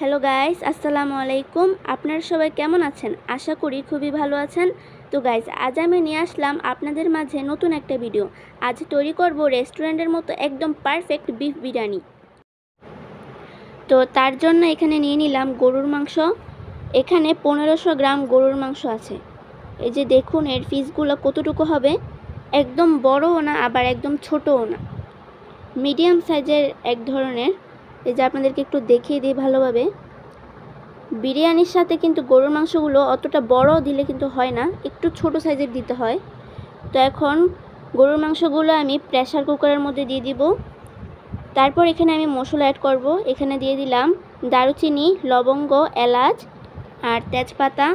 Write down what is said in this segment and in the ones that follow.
Hello guys, আসসালামু আলাইকুম। আপনারা সবাই কেমন আছেন? আশা করি খুবই ভালো আছেন। তো গাইস, আজ আমি নিয়ে আসলাম আপনাদের মাঝে নতুন একটা ভিডিও। আজ তৈরি করব রেস্টুরেন্টের মতো একদম পারফেক্ট বিফ বিরিয়ানি। তো তার জন্য এখানে নিয়ে নিলাম গরুর মাংস। এখানে 1500 গ্রাম গরুর মাংস আছে। এই যে দেখুন এর পিসগুলো কতটুকু হবে, একদম বড়ও না আবার একদম ছোটও না, মিডিয়াম সাইজের এক ধরনের। এই যে আপনাদেরকে একটু দেখিয়ে দিই ভালোভাবে। বিরিয়ানির সাথে কিন্তু গরুর মাংসগুলো অতটা বড় দিলে কিন্তু হয় না, একটু ছোট সাইজের দিতে হয়। তো এখন গরুর মাংসগুলো আমি প্রেসার কুকারের মধ্যে দিয়ে দিব। তারপর এখানে আমি মশলা অ্যাড করব। এখানে দিয়ে দিলাম দারুচিনি, লবঙ্গ, এলাচ আর তেজপাতা।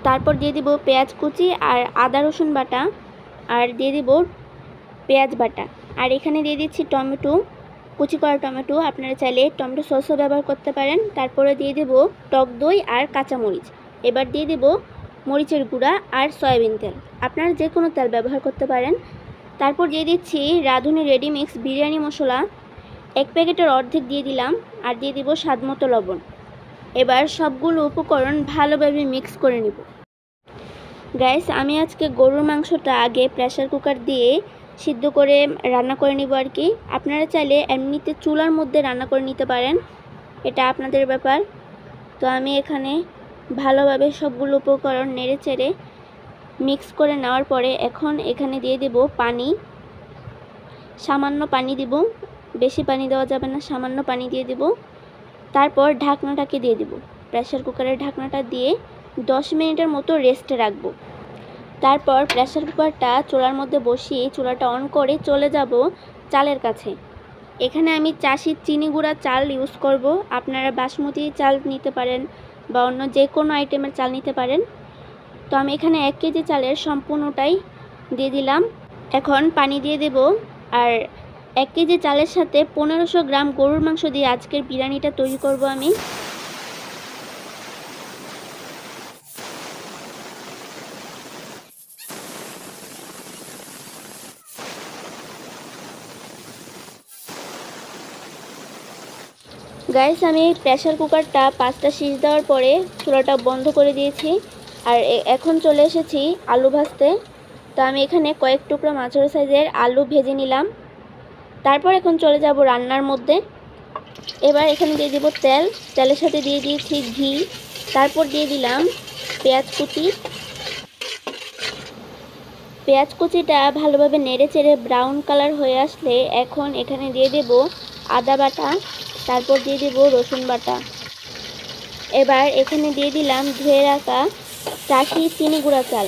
তারপর দিয়ে দিব পেঁয়াজ কুচি আর আদা রসুন বাটা, আর দিয়ে দিব পেঁয়াজ বাটা। আর এখানে দিয়ে দিচ্ছি টমেটো, কুচি করা টমেটো। আপনারা চাইলে টমেটো সসও ব্যবহার করতে পারেন। তারপরে দিয়ে দেব টক দই আর কাঁচামরিচ। এবার দিয়ে দেব মরিচের গুঁড়া আর সয়াবিন তেল, আপনারা যে কোনো তেল ব্যবহার করতে পারেন। তারপর দিয়ে দিচ্ছি রাঁধুনি রেডি মিক্স বিরিয়ানি মশলা, 1 প্যাকেটের অর্ধেক দিয়ে দিলাম। আর দিয়ে দিব স্বাদমতো লবণ। এবার সবগুলো উপকরণ ভালোভাবে মিক্স করে নিব। গাইস, আমি আজকে গরুর মাংসটা আগে প্রেসার কুকার দিয়ে সিদ্ধ করে রান্না করে নিব আর কি। আপনারা চাইলে এমনিতে চুলার মধ্যে রান্না করে নিতে পারেন, এটা আপনাদের ব্যাপার। তো আমি এখানে ভালোভাবে সবগুলো উপকরণ নেড়ে চেড়ে মিক্স করে নেওয়ার পরে এখন এখানে দিয়ে দেব পানি। সামান্য পানি দিব, বেশি পানি দেওয়া যাবে না, সামান্য পানি দিয়ে দেব। তারপর ঢাকনাটাকে দিয়ে দেব। প্রেসার কুকারের ঢাকনাটা দিয়ে 10 মিনিটের মতো রেস্টে রাখবো। তারপর প্রেসার কুকারটা চুলার মধ্যে বসিয়ে চুলাটা অন করে চলে যাব চালের কাছে। এখানে আমি চাষির চিনি গুঁড়া চাল ইউজ করব। আপনারা বাসমতি চাল নিতে পারেন বা অন্য যে কোনো আইটেমের চাল নিতে পারেন। তো আমি এখানে 1 কেজি চালের সম্পূর্ণটাই দিয়ে দিলাম। এখন পানি দিয়ে দেব। আর 1 কেজি চালের সাথে 1500 গ্রাম গরুর মাংস দিয়ে আজকের বিরিয়ানিটা তৈরি করব আমি। গাইস, আমি প্রেসার কুকারটা 5টা সিটি দেওয়ার পরে চুলাটা বন্ধ করে দিয়েছি। আর এখন চলে এসেছি আলু ভাজতে। তো আমি এখানে কয়েক টুকরো মাঝারি সাইজের আলু ভেজে নিলাম। তারপর এখন চলে যাব রান্নার মধ্যে। এবার এখানে দিয়ে দেব তেল, তেলের সাথে দিয়ে দিয়েছি ঘি। তারপর দিয়ে দিলাম পেঁয়াজ কুচি। পেঁয়াজ কুচিটা ভালোভাবে নেড়ে চেড়ে ব্রাউন কালার হয়ে আসলে এখন এখানে দিয়ে দেব আদা বাটা। তারপর দিয়ে দেব রসুন বাটা। এবার এখানে দিয়ে দিলাম ধুয়ে রাখা চাষি চিনি গুঁড়া চাল।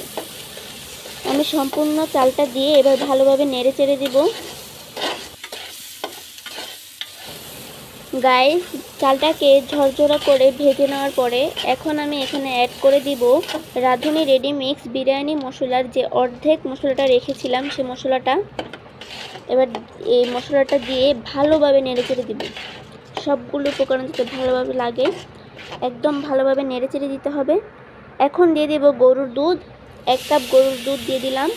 আমি সম্পূর্ণ চালটা দিয়ে এবার ভালোভাবে নেড়ে চেড়ে দেব। গাইস, চালটাকে ঝরঝরা করে ভেজে নেওয়ার পরে এখন আমি এখানে অ্যাড করে দিব রাঁধুনি রেডি মিক্স বিরিয়ানি মশলার যে অর্ধেক মশলাটা রেখেছিলাম সে মশলাটা। এবার এই মশলাটা দিয়ে ভালোভাবে নেড়ে চেড়ে দিব। সবগুলো উপকরণ যাতে ভালোভাবে লাগে, একদম ভালোভাবে নেড়ে চেড়ে দিতে হবে। এখন দিয়ে দেব গরুর দুধ, 1 কাপ গরুর দুধ দিয়ে দিলাম।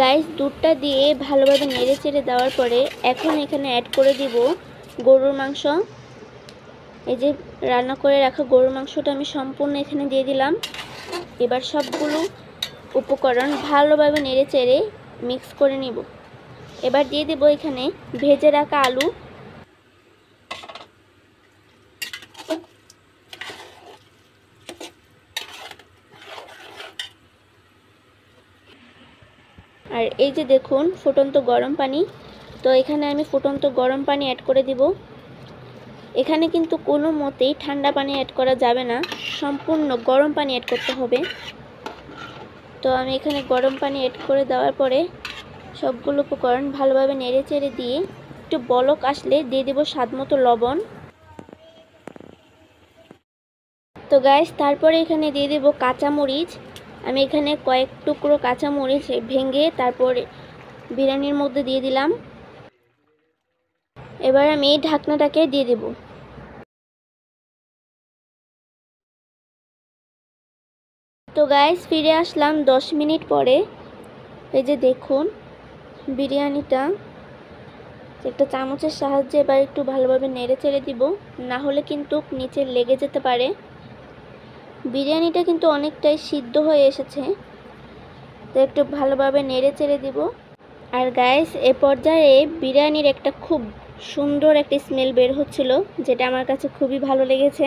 গাইস, দুধটা দিয়ে ভালোভাবে নেড়ে চেড়ে দেওয়ার পরে এখন এখানে অ্যাড করে দিব গরুর মাংস। এই যে রান্না করে রাখা গরুর মাংসটা আমি সম্পূর্ণ এখানে দিয়ে দিলাম। এবার সবগুলো উপকরণ ভালোভাবে নেড়ে চেড়ে মিক্স করে নিব। এবার দিয়ে দেব এখানে ভেজে রাখা আলু। আর এই যে দেখুন ফুটন্ত গরম পানি। তো এখানে আমি ফুটন্ত গরম পানি অ্যাড করে দিব। এখানে কিন্তু কোনো মতেই ঠান্ডা পানি অ্যাড করা যাবে না, সম্পূর্ণ গরম পানি অ্যাড করতে হবে। তো আমি এখানে গরম পানি অ্যাড করে দেওয়ার পরে সবগুলো উপকরণ ভালোভাবে নেড়ে চেড়ে দিয়ে একটু বলক আসলে দিয়ে দেব স্বাদমতো লবণ। তো গাইস, তারপরে এখানে দিয়ে দেব কাঁচামরিচ। আমি এখানে কয়েক টুকরো কাঁচামরিচ ভেঙে তারপর বিরিয়ানির মধ্যে দিয়ে দিলাম। এবার আমি ঢাকনাটাকে দিয়ে দেব। তো গাইস, ফিরে আসলাম 10 মিনিট পরে। এই যে দেখুন বিরিয়ানিটা একটা চামচের সাহায্যে এবার একটু ভালোভাবে নেড়ে চেড়ে দিব, না হলে কিন্তু নিচে লেগে যেতে পারে। বিরিয়ানিটা কিন্তু অনেকটাই সিদ্ধ হয়ে এসেছে, তো একটু ভালোভাবে নেড়ে চেড়ে দিব। আর গাইস, এ পর্যায়ে বিরিয়ানির একটা খুব সুন্দর একটা স্মেল বের হচ্ছিল, যেটা আমার কাছে খুবই ভালো লেগেছে।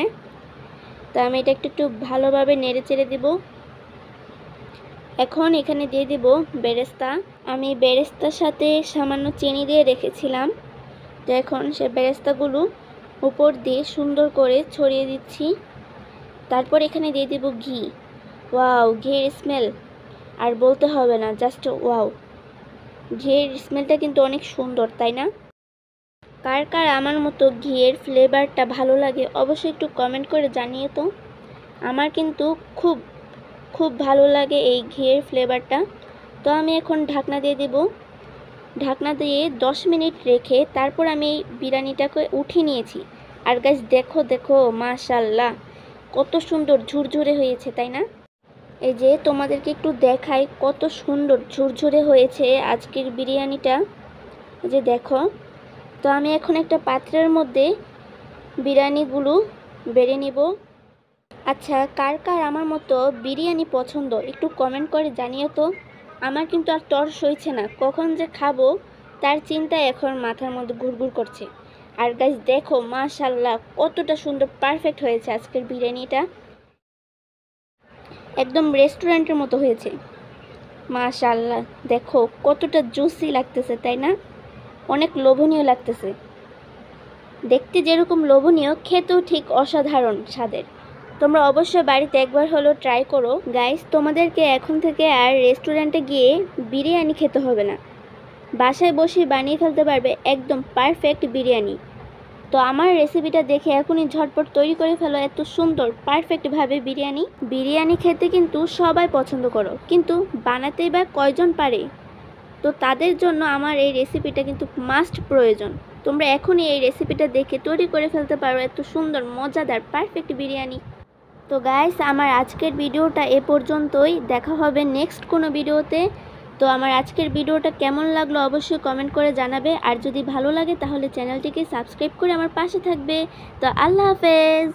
তো আমি এটা একটু ভালোভাবে নেড়ে চেড়ে দিব। এখন এখানে দিয়ে দিব বেরেস্তা। আমি বেরেস্তার সাথে সামান্য চিনি দিয়ে রেখেছিলাম, তো এখন সে বেরেস্তাগুলো উপর দিয়ে সুন্দর করে ছড়িয়ে দিচ্ছি। তারপর এখানে দিয়ে দিব ঘি। ওয়াও, ঘির স্মেল আর বলতে হবে না, জাস্ট ওয়াও। ঘিয়ের স্মেলটা কিন্তু অনেক সুন্দর, তাই না? কার কার আমার মতো ঘিয়ের ফ্লেভারটা ভালো লাগে অবশ্যই একটু কমেন্ট করে জানিয়ে তো। আমার কিন্তু খুব খুব ভালো লাগে এই ঘিয়ের ফ্লেভারটা। তো আমি এখন ঢাকনা দিয়ে দেব। ঢাকনা দিয়ে 10 মিনিট রেখে তারপর আমি এই বিরিয়ানিটাকে উঠিয়ে নিয়েছি। আর গাইস, দেখো দেখো, মাশাআল্লাহ, কত সুন্দর ঝুরঝুরে হয়েছে, তাই না? এই যে তোমাদেরকে একটু দেখাই কত সুন্দর ঝুরঝুরে হয়েছে আজকের বিরিয়ানিটা। এই যে দেখো। তো আমি এখন একটা পাত্রের মধ্যে বিরিয়ানিগুলো বেড়ে নিব। আচ্ছা, কার কার আমার মতো বিরিয়ানি পছন্দ একটু কমেন্ট করে জানিও তো। আমার কিন্তু আর তর্স হইছে না, কখন যে খাবো তার চিন্তায় এখন মাথার মধ্যে ঘুরঘুর করছে। আর গাইস দেখো, মাশাআল্লাহ, কতটা সুন্দর পারফেক্ট হয়েছে আজকের বিরিয়ানিটা। একদম রেস্টুরেন্টের মতো হয়েছে। মাশাআল্লাহ, দেখো কতটা জুসি লাগতেছে, তাই না? অনেক লোভনীয় লাগতেছে। দেখতে যেরকম লোভনীয়, খেতেও ঠিক অসাধারণ স্বাদের। তোমরা অবশ্যই বাড়িতে একবার হলেও ট্রাই করো। গাইস, তোমাদেরকে এখন থেকে আর রেস্টুরেন্টে গিয়ে বিরিয়ানি খেতে হবে না, বাসায় বসে বানিয়ে ফেলতে পারবে একদম পারফেক্ট বিরিয়ানি। তো আমার রেসিপিটা দেখে এখনই ঝটপট তৈরি করে ফেলো এত সুন্দর পারফেক্টভাবে বিরিয়ানি। বিরিয়ানি খেতে কিন্তু সবাই পছন্দ করো, কিন্তু বানাতেই বা কয়জন পারে? তো তাদের জন্য আমার এই রেসিপিটা কিন্তু মাস্ট প্রয়োজন। তোমরা এখনই এই রেসিপিটা দেখে তৈরি করে ফেলতে পারো এত সুন্দর মজাদার পারফেক্ট বিরিয়ানি। তো গাইস, আমার আজকের ভিডিওটা এ পর্যন্তই। দেখা হবে নেক্সট কোনো ভিডিওতে। তো আমার আজকের ভিডিওটা কেমন লাগলো অবশ্যই কমেন্ট করে জানাবে। আর যদি ভালো লাগে তাহলে চ্যানেলটিকে সাবস্ক্রাইব করে আমার পাশে থাকবে। তো আল্লাহ হাফেজ।